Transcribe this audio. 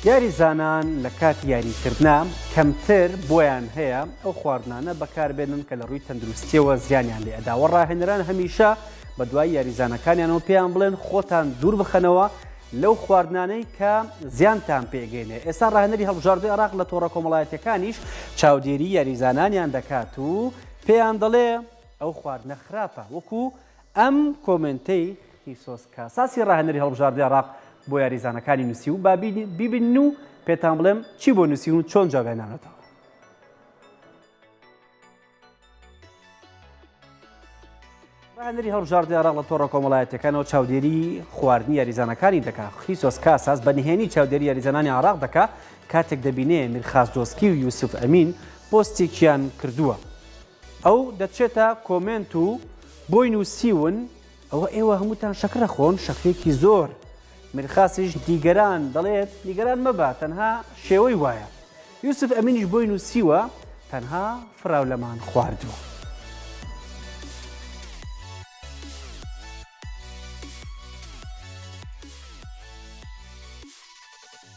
یاریزانان لە کاتی یاریکردنا کەمتر بۆیان هەیە ئەو خواردنانە بەکاربێنن کە لە ڕووی تەندروستیەوە زیانیان لێ ئەدا و ڕاهێنەران هەمیشە بە دوای یاریزانەکانیانەوە پێیان بڵێن خۆتان دوور بخەنەوە لەو خواردنانەی کە زیانتان پێگەێنێ. ئێستا ڕاهێنەری هەڵبژاردنەوەی عێراق لە تۆڕە کۆمەڵایەتیەکانیش چاودێری یاریزانانیان دەکات و پێیان دەڵێ ئەو خواردنە خراپە، وەکو ئەم کۆمنتەی خیسۆس کاساسی ڕاهێنەری هەڵبژاردنەوەی عێراق بۆ یاریزانەکانی نووسی و با بیبین و پێتان بڵێم چی بۆ نووسی و چۆن جاوێنانەتەوە. ڕاهێنەری هەڵبژاردنەوەی عێراق لە تۆڕە کۆمەڵایەتیەکانەوە چاودێری خواردنی یاریزانەکانی دەکات. خیسۆس کاساس بە نهێنی چاودێری یاریزانانی عێراق دەکات کاتێک دەبینێ میرخاس دۆسکی و یوسف ئەمین پۆستێکیان کردووە. ئەو دەچێتە کۆمنت و بۆی نووسیون ئەوە ئێوە هەمووتان شەکرە خۆن، شەکرێکی زۆر. میرخاسیش دیگەران دەڵێت نیگەران مەبە، تەنها شێوەی وایە. یوسف ئەمینیش بۆی نووسیوە تەنها فراولەمان خواردووە.